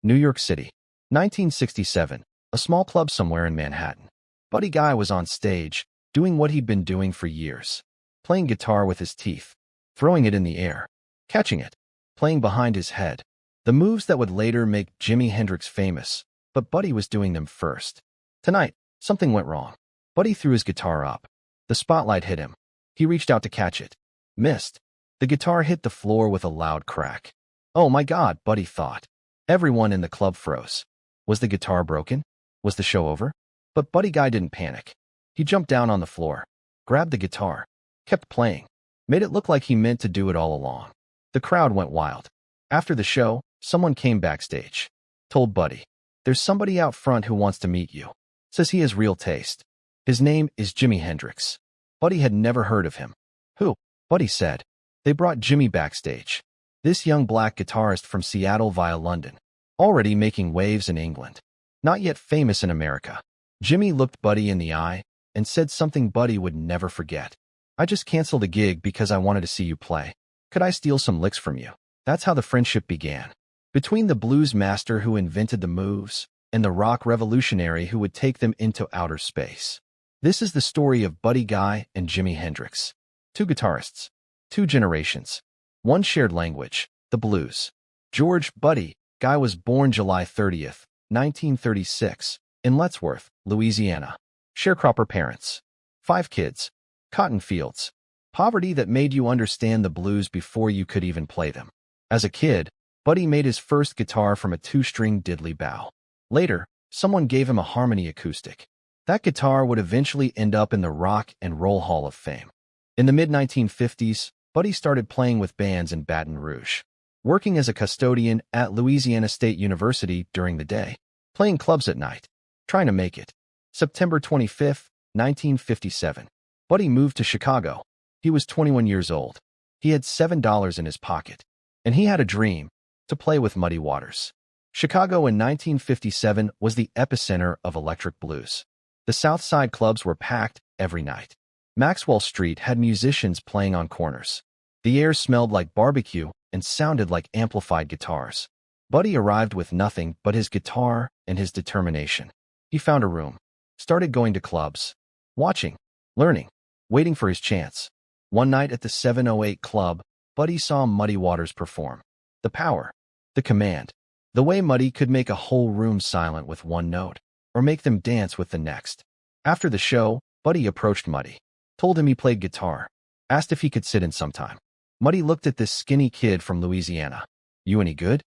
New York City, 1967, a small club somewhere in Manhattan. Buddy Guy was on stage, doing what he'd been doing for years. Playing guitar with his teeth, throwing it in the air, catching it, playing behind his head. The moves that would later make Jimi Hendrix famous, but Buddy was doing them first. Tonight, something went wrong. Buddy threw his guitar up. The spotlight hit him. He reached out to catch it. Missed. The guitar hit the floor with a loud crack. Oh my God, Buddy thought. Everyone in the club froze. Was the guitar broken? Was the show over? But Buddy Guy didn't panic. He jumped down on the floor, grabbed the guitar, kept playing, made it look like he meant to do it all along. The crowd went wild. After the show, someone came backstage, told Buddy, "There's somebody out front who wants to meet you. Says he has real taste. His name is Jimi Hendrix." Buddy had never heard of him. Who? Buddy said. They brought Jimi backstage. This young black guitarist from Seattle via London, already making waves in England, not yet famous in America. Jimi looked Buddy in the eye and said something Buddy would never forget. "I just canceled a gig because I wanted to see you play. Could I steal some licks from you?" That's how the friendship began. Between the blues master who invented the moves and the rock revolutionary who would take them into outer space. This is the story of Buddy Guy and Jimi Hendrix. Two guitarists, two generations, one shared language, the blues. George Buddy Guy was born July 30th, 1936, in Lettsworth, Louisiana. Sharecropper parents. 5 kids. Cotton fields. Poverty that made you understand the blues before you could even play them. As a kid, Buddy made his first guitar from a 2-string diddley bow. Later, someone gave him a harmony acoustic. That guitar would eventually end up in the Rock and Roll Hall of Fame. In the mid-1950s, Buddy started playing with bands in Baton Rouge, working as a custodian at Louisiana State University during the day, playing clubs at night, trying to make it. September 25, 1957. Buddy moved to Chicago. He was 21 years old. He had $7 in his pocket, and he had a dream, to play with Muddy Waters. Chicago in 1957 was the epicenter of electric blues. The South Side clubs were packed every night. Maxwell Street had musicians playing on corners. The air smelled like barbecue and sounded like amplified guitars. Buddy arrived with nothing but his guitar and his determination. He found a room, started going to clubs, watching, learning, waiting for his chance. One night at the 708 Club, Buddy saw Muddy Waters perform. The power, the command, the way Muddy could make a whole room silent with one note, or make them dance with the next. After the show, Buddy approached Muddy, told him he played guitar, asked if he could sit in sometime. Muddy looked at this skinny kid from Louisiana. "You any good?"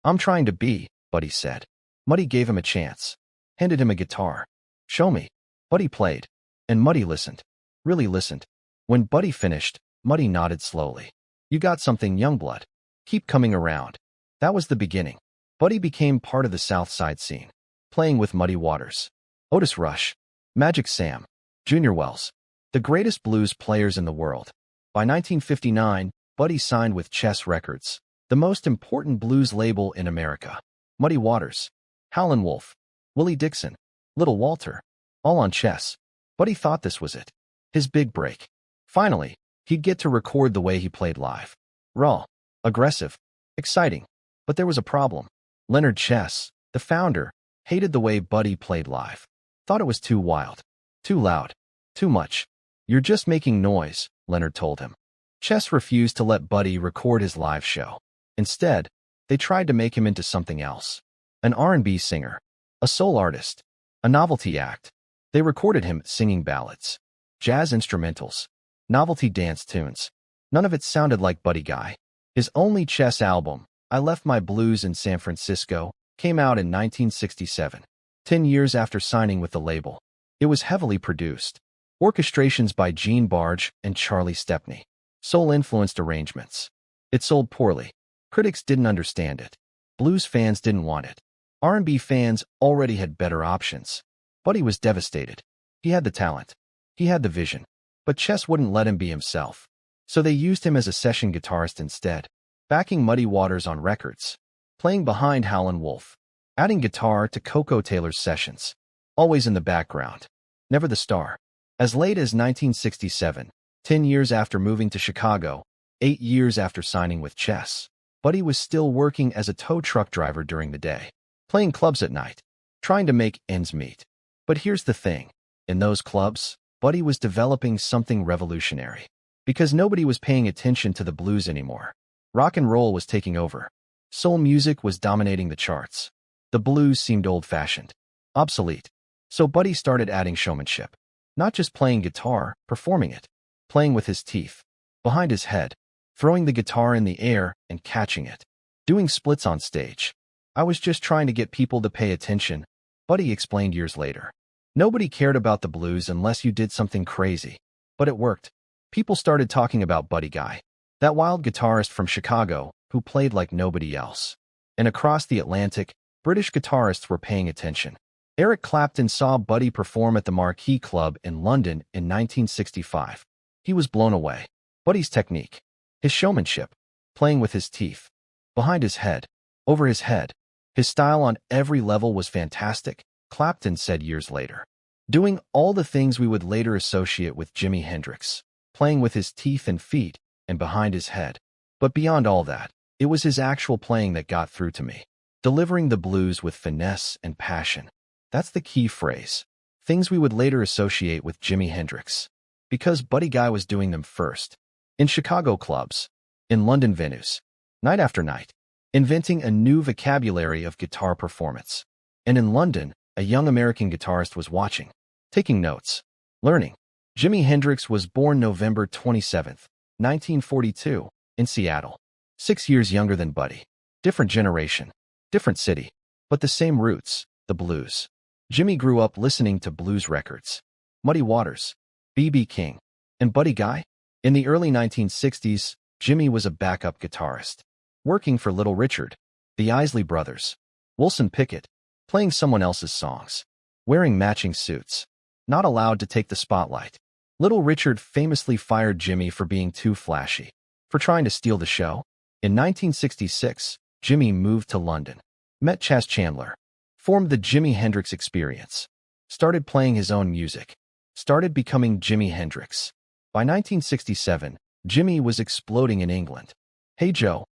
"I'm trying to be," Buddy said. Muddy gave him a chance, handed him a guitar. "Show me." Buddy played, and Muddy listened, really listened. When Buddy finished, Muddy nodded slowly. "You got something, Youngblood. Keep coming around." That was the beginning. Buddy became part of the South Side scene, playing with Muddy Waters, Otis Rush, Magic Sam, Junior Wells, the greatest blues players in the world. By 1959, Buddy signed with Chess Records, the most important blues label in America. Muddy Waters, Howlin' Wolf, Willie Dixon, Little Walter, all on Chess. Buddy thought this was it, his big break. Finally, he'd get to record the way he played live. Raw, aggressive, exciting. But there was a problem. Leonard Chess, the founder, hated the way Buddy played live. Thought it was too wild, too loud, too much. "You're just making noise," Leonard told him. Chess refused to let Buddy record his live show. Instead, they tried to make him into something else. An R&B singer, a soul artist, a novelty act. They recorded him singing ballads, jazz instrumentals, novelty dance tunes. None of it sounded like Buddy Guy. His only Chess album, I Left My Blues in San Francisco, came out in 1967, 10 years after signing with the label. It was heavily produced. Orchestrations by Gene Barge and Charlie Stepney. Soul-influenced arrangements. It sold poorly. Critics didn't understand it. Blues fans didn't want it. R&B fans already had better options. Buddy was devastated. He had the talent. He had the vision. But Chess wouldn't let him be himself. So they used him as a session guitarist instead, backing Muddy Waters on records, playing behind Howlin' Wolf, adding guitar to Coco Taylor's sessions, always in the background, never the star. As late as 1967, 10 years after moving to Chicago, 8 years after signing with Chess, Buddy was still working as a tow truck driver during the day. playing clubs at night, trying to make ends meet. But here's the thing. In those clubs, Buddy was developing something revolutionary. Because nobody was paying attention to the blues anymore. Rock and roll was taking over. Soul music was dominating the charts. The blues seemed old-fashioned, obsolete. So Buddy started adding showmanship. Not just playing guitar, performing it. Playing with his teeth, behind his head, throwing the guitar in the air and catching it. Doing splits on stage. I was just trying to get people to pay attention, Buddy explained years later. Nobody cared about the blues unless you did something crazy. But it worked. People started talking about Buddy Guy, that wild guitarist from Chicago who played like nobody else. And across the Atlantic, British guitarists were paying attention. Eric Clapton saw Buddy perform at the Marquee Club in London in 1965. He was blown away. Buddy's technique, his showmanship, playing with his teeth, behind his head, over his head. His style on every level was fantastic, Clapton said years later. Doing all the things we would later associate with Jimi Hendrix, playing with his teeth and feet, and behind his head. But beyond all that, it was his actual playing that got through to me. Delivering the blues with finesse and passion. That's the key phrase. Things we would later associate with Jimi Hendrix. Because Buddy Guy was doing them first. In Chicago clubs. In London venues. Night after night. Inventing a new vocabulary of guitar performance. And in London, a young American guitarist was watching. Taking notes. Learning. Jimi Hendrix was born November 27, 1942, in Seattle. 6 years younger than Buddy. Different generation. Different city. But the same roots, the blues. Jimi grew up listening to blues records. Muddy Waters, B.B. King, and Buddy Guy. In the early 1960s, Jimi was a backup guitarist. Working for Little Richard, the Isley Brothers, Wilson Pickett, playing someone else's songs. Wearing matching suits. Not allowed to take the spotlight. Little Richard famously fired Jimi for being too flashy. For trying to steal the show. In 1966, Jimi moved to London. Met Chas Chandler. Formed the Jimi Hendrix Experience. Started playing his own music. Started becoming Jimi Hendrix. By 1967, Jimi was exploding in England. Hey Joe.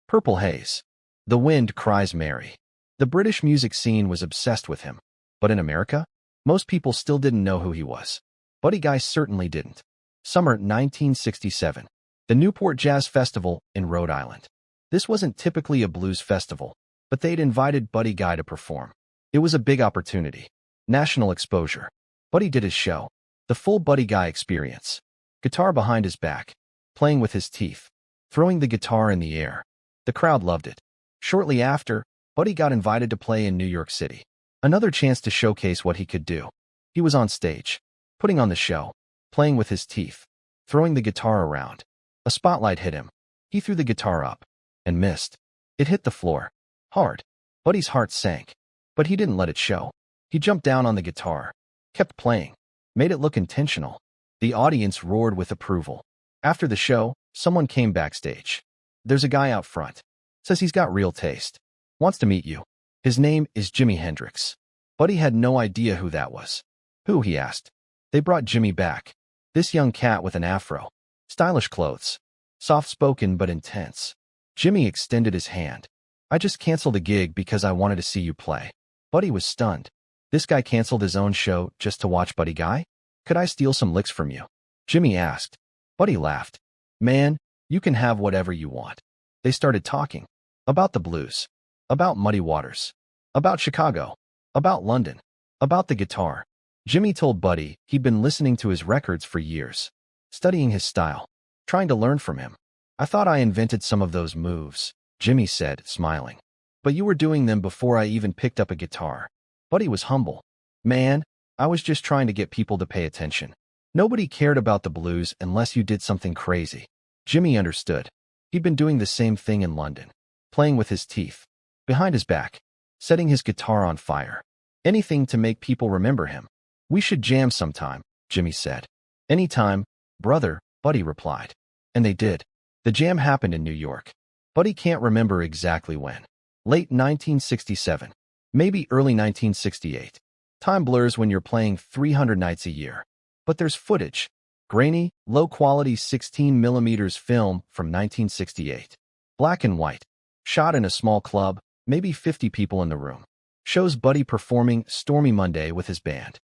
Purple Haze. The Wind Cries Mary. The British music scene was obsessed with him. But in America, most people still didn't know who he was. Buddy Guy certainly didn't. Summer 1967. The Newport Jazz Festival in Rhode Island. This wasn't typically a blues festival, but they'd invited Buddy Guy to perform. It was a big opportunity. National exposure. Buddy did his show. The full Buddy Guy experience. Guitar behind his back. Playing with his teeth. Throwing the guitar in the air. The crowd loved it. Shortly after, Buddy got invited to play in New York City. Another chance to showcase what he could do. He was on stage, putting on the show, playing with his teeth, throwing the guitar around. A spotlight hit him. He threw the guitar up and missed. It hit the floor. Hard. Buddy's heart sank. But he didn't let it show. He jumped down on the guitar, kept playing, made it look intentional. The audience roared with approval. After the show, someone came backstage. There's a guy out front. Says he's got real taste. Wants to meet you. His name is Jimi Hendrix. Buddy had no idea who that was. Who, he asked. They brought Jimi back. This young cat with an afro. Stylish clothes. Soft-spoken but intense. Jimi extended his hand. I just canceled a gig because I wanted to see you play. Buddy was stunned. This guy canceled his own show just to watch Buddy Guy? Could I steal some licks from you? Jimi asked. Buddy laughed. Man, you can have whatever you want. They started talking. About the blues. About Muddy Waters. About Chicago. About London. About the guitar. Jimi told Buddy he'd been listening to his records for years. Studying his style. Trying to learn from him. I thought I invented some of those moves, Jimi said, smiling. But you were doing them before I even picked up a guitar. Buddy was humble. Man, I was just trying to get people to pay attention. Nobody cared about the blues unless you did something crazy. Jimi understood. He'd been doing the same thing in London. Playing with his teeth. Behind his back. Setting his guitar on fire. Anything to make people remember him. We should jam sometime, Jimi said. Anytime, brother, Buddy replied. And they did. The jam happened in New York. Buddy can't remember exactly when. Late 1967. Maybe early 1968. Time blurs when you're playing 300 nights a year. But there's footage. Grainy, low-quality 16mm film from 1968. Black and white. Shot in a small club, maybe 50 people in the room. shows Buddy performing Stormy Monday with his band.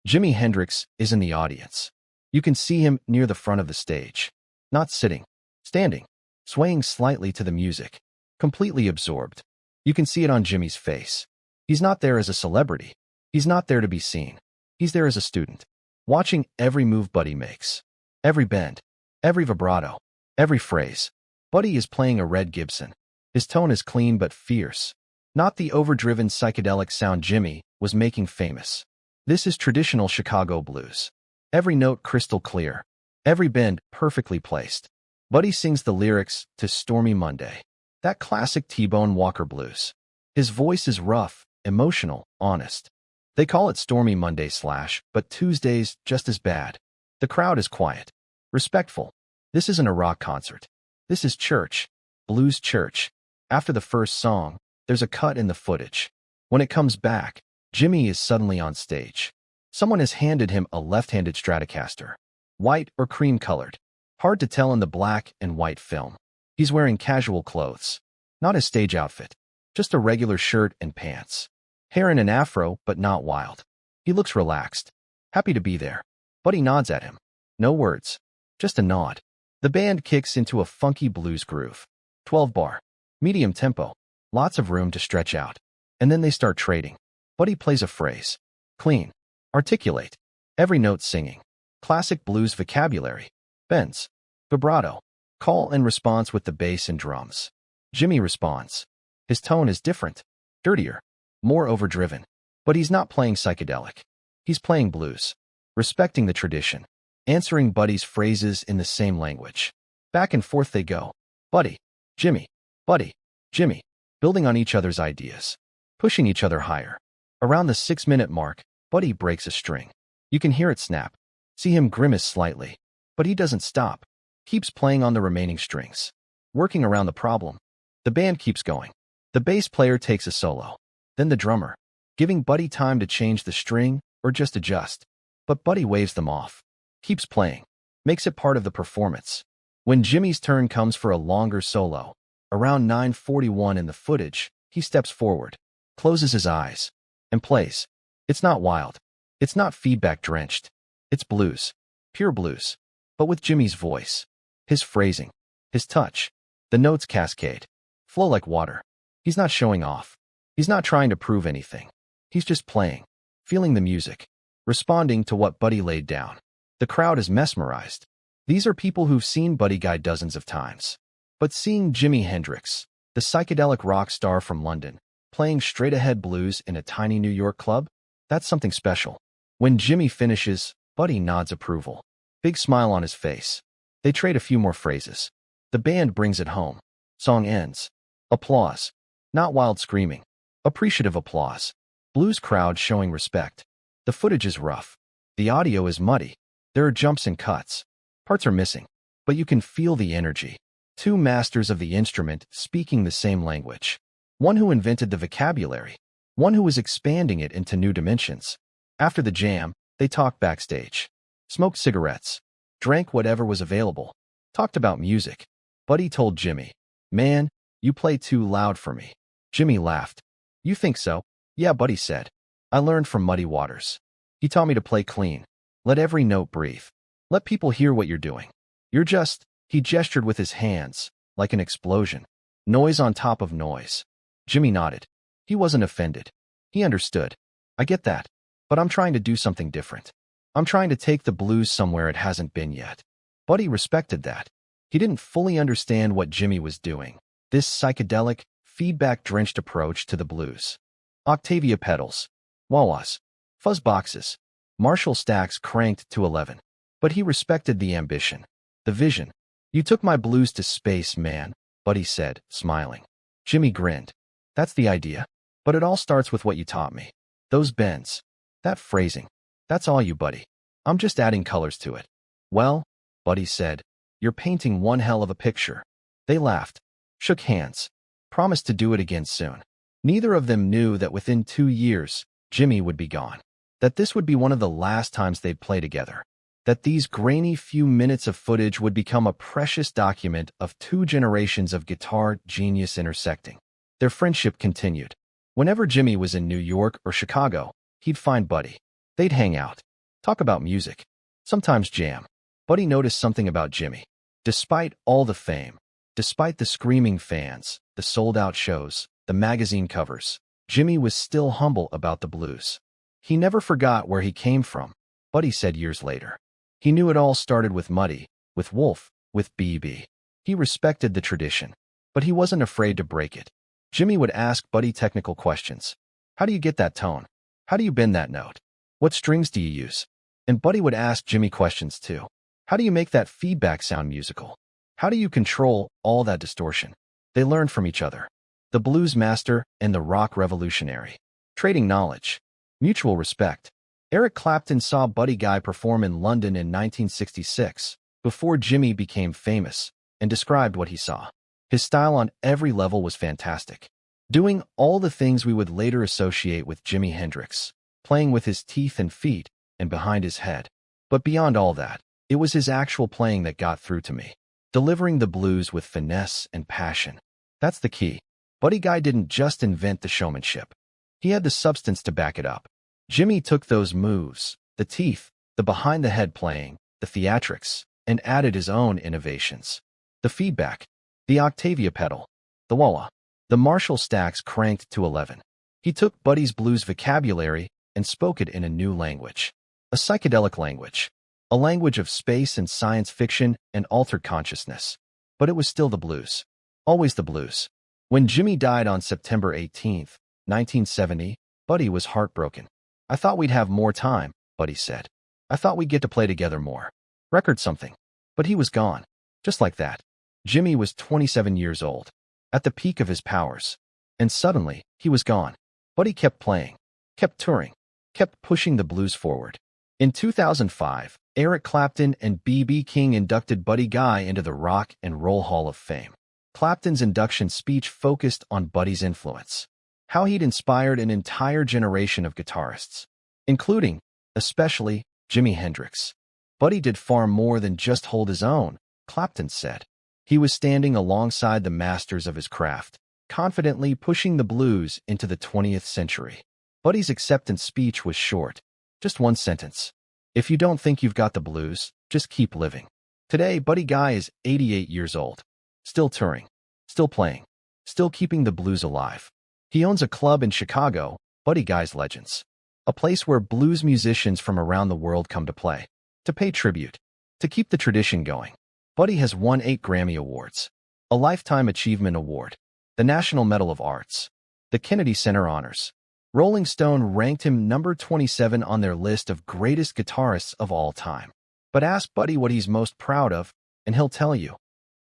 Jimi Hendrix is in the audience. You can see him near the front of the stage. Not sitting, standing, swaying slightly to the music, completely absorbed. You can see it on Jimmy's face. He's not there as a celebrity. He's not there to be seen. He's there as a student, watching every move Buddy makes. Every bend, every vibrato, every phrase. Buddy is playing a red Gibson. His tone is clean but fierce. Not the overdriven psychedelic sound Jimi was making famous. This is traditional Chicago blues. Every note crystal clear. Every bend perfectly placed. Buddy sings the lyrics to Stormy Monday. That classic T-Bone Walker blues. His voice is rough, emotional, honest. They call it Stormy Monday / but Tuesday's just as bad. The crowd is quiet, respectful. This isn't a rock concert. This is church, blues church. After the first song, there's a cut in the footage. When it comes back, Jimi is suddenly on stage. Someone has handed him a left-handed Stratocaster. White or cream-colored. Hard to tell in the black and white film. He's wearing casual clothes. Not his stage outfit. Just a regular shirt and pants. Hair in an afro, but not wild. He looks relaxed. Happy to be there. Buddy nods at him. No words. Just a nod. The band kicks into a funky blues groove. 12-bar. Medium tempo. Lots of room to stretch out. And then they start trading. Buddy plays a phrase. Clean. Articulate. Every note singing. Classic blues vocabulary. Bends. Vibrato. Call and response with the bass and drums. Jimi responds. His tone is different. Dirtier. More overdriven. But he's not playing psychedelic. He's playing blues. Respecting the tradition. Answering Buddy's phrases in the same language. Back and forth they go. Buddy. Jimi. Buddy. Jimi. Building on each other's ideas. Pushing each other higher. Around the 6-minute mark, Buddy breaks a string. You can hear it snap. See him grimace slightly. But he doesn't stop. Keeps playing on the remaining strings. Working around the problem. The band keeps going. The bass player takes a solo. Then the drummer. Giving Buddy time to change the string or just adjust. But Buddy waves them off. Keeps playing. Makes it part of the performance. When Jimmy's turn comes for a longer solo, around 9:41 in the footage, he steps forward, closes his eyes, and plays. It's not wild. It's not feedback-drenched. It's blues. Pure blues. But with Jimmy's voice. His phrasing. His touch. The notes cascade. Flow like water. He's not showing off. He's not trying to prove anything. He's just playing. Feeling the music. Responding to what Buddy laid down. The crowd is mesmerized. These are people who've seen Buddy Guy dozens of times. But seeing Jimi Hendrix, the psychedelic rock star from London, playing straight-ahead blues in a tiny New York club, that's something special. When Jimi finishes, Buddy nods approval. Big smile on his face. They trade a few more phrases. The band brings it home. Song ends. Applause. Not wild screaming. Appreciative applause. Blues crowd showing respect. The footage is rough. The audio is muddy. There are jumps and cuts. Parts are missing. But you can feel the energy. Two masters of the instrument speaking the same language. One who invented the vocabulary. One who was expanding it into new dimensions. After the jam, they talked backstage. Smoked cigarettes. Drank whatever was available. Talked about music. Buddy told Jimi, "Man, you play too loud for me." Jimi laughed. "You think so?" "Yeah," Buddy said. "I learned from Muddy Waters. He taught me to play clean. Let every note breathe. Let people hear what you're doing. You're just..." He gestured with his hands, like an explosion. Noise on top of noise. Jimi nodded. He wasn't offended. He understood. "I get that. But I'm trying to do something different. I'm trying to take the blues somewhere it hasn't been yet." Buddy respected that. He didn't fully understand what Jimi was doing. This psychedelic, feedback-drenched approach to the blues. Octavia pedals. Wah-wahs. Fuzz boxes. Marshall stacks cranked to 11. But he respected the ambition. The vision. "You took my blues to space, man," Buddy said, smiling. Jimi grinned. "That's the idea. But it all starts with what you taught me. Those bends. That phrasing. That's all you, Buddy. I'm just adding colors to it." "Well," Buddy said, "you're painting one hell of a picture." They laughed. Shook hands. Promised to do it again soon. Neither of them knew that within 2 years, Jimi would be gone. That this would be one of the last times they'd play together. That these grainy few minutes of footage would become a precious document of 2 generations of guitar genius intersecting. Their friendship continued. Whenever Jimmy was in New York or Chicago, he'd find Buddy. They'd hang out, talk about music, sometimes jam. Buddy noticed something about Jimmy. Despite all the fame, despite the screaming fans, the sold-out shows, the magazine covers, Jimmy was still humble about the blues. He never forgot where he came from, Buddy said years later. He knew it all started with Muddy, with Wolf, with B.B. He respected the tradition, but he wasn't afraid to break it. Jimmy would ask Buddy technical questions. How do you get that tone? How do you bend that note? What strings do you use? And Buddy would ask Jimmy questions too. How do you make that feedback sound musical? How do you control all that distortion? They learned from each other. The blues master and the rock revolutionary. Trading knowledge. Mutual respect. Eric Clapton saw Buddy Guy perform in London in 1966, before Jimmy became famous, and described what he saw. His style on every level was fantastic. Doing all the things we would later associate with Jimi Hendrix, playing with his teeth and feet and behind his head. But beyond all that, it was his actual playing that got through to me. Delivering the blues with finesse and passion. That's the key. Buddy Guy didn't just invent the showmanship. He had the substance to back it up. Jimmy took those moves, the teeth, the behind-the-head playing, the theatrics, and added his own innovations. The feedback, the Octavia pedal, the wah-wah, the Marshall stacks cranked to 11. He took Buddy's blues vocabulary and spoke it in a new language. A psychedelic language. A language of space and science fiction and altered consciousness. But it was still the blues. Always the blues. When Jimmy died on September 18, 1970, Buddy was heartbroken. I thought we'd have more time, Buddy said. I thought we'd get to play together more. Record something. But he was gone. Just like that. Jimmy was 27 years old. At the peak of his powers. And suddenly, he was gone. Buddy kept playing. Kept touring. Kept pushing the blues forward. In 2005, Eric Clapton and B.B. King inducted Buddy Guy into the Rock and Roll Hall of Fame. Clapton's induction speech focused on Buddy's influence. How he'd inspired an entire generation of guitarists, including, especially, Jimi Hendrix. Buddy did far more than just hold his own, Clapton said. He was standing alongside the masters of his craft, confidently pushing the blues into the 20th century. Buddy's acceptance speech was short, just one sentence. If you don't think you've got the blues, just keep living. Today, Buddy Guy is 88 years old, still touring, still playing, still keeping the blues alive. He owns a club in Chicago, Buddy Guy's Legends, a place where blues musicians from around the world come to play, to pay tribute, to keep the tradition going. Buddy has won 8 Grammy Awards, a Lifetime Achievement Award, the National Medal of Arts, the Kennedy Center Honors. Rolling Stone ranked him number 27 on their list of greatest guitarists of all time. But ask Buddy what he's most proud of, and he'll tell you.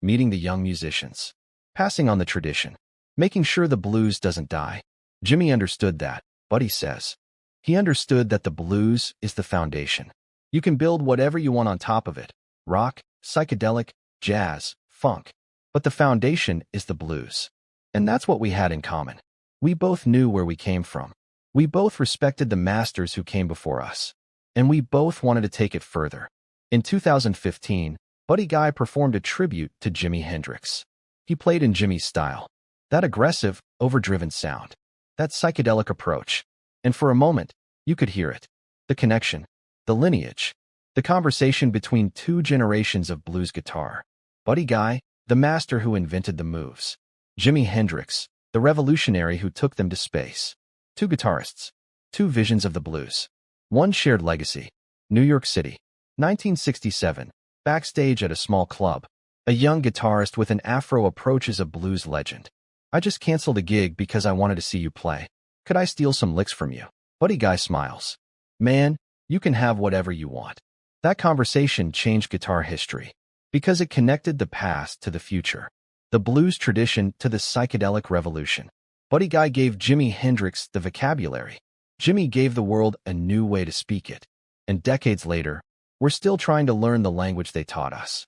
Meeting the young musicians. Passing on the tradition. Making sure the blues doesn't die. Jimmy understood that, Buddy says. He understood that the blues is the foundation. You can build whatever you want on top of it. Rock, psychedelic, jazz, funk. But the foundation is the blues. And that's what we had in common. We both knew where we came from. We both respected the masters who came before us. And we both wanted to take it further. In 2015, Buddy Guy performed a tribute to Jimi Hendrix. He played in Jimmy's style. That aggressive, overdriven sound. That psychedelic approach. And for a moment, you could hear it. The connection. The lineage. The conversation between 2 generations of blues guitar. Buddy Guy, the master who invented the moves. Jimi Hendrix, the revolutionary who took them to space. 2 guitarists. 2 visions of the blues. One shared legacy. New York City. 1967. Backstage at a small club. A young guitarist with an afro approaches a blues legend. I just canceled a gig because I wanted to see you play. Could I steal some licks from you? Buddy Guy smiles. Man, you can have whatever you want. That conversation changed guitar history because it connected the past to the future, the blues tradition to the psychedelic revolution. Buddy Guy gave Jimi Hendrix the vocabulary. Jimmy gave the world a new way to speak it. And decades later, we're still trying to learn the language they taught us.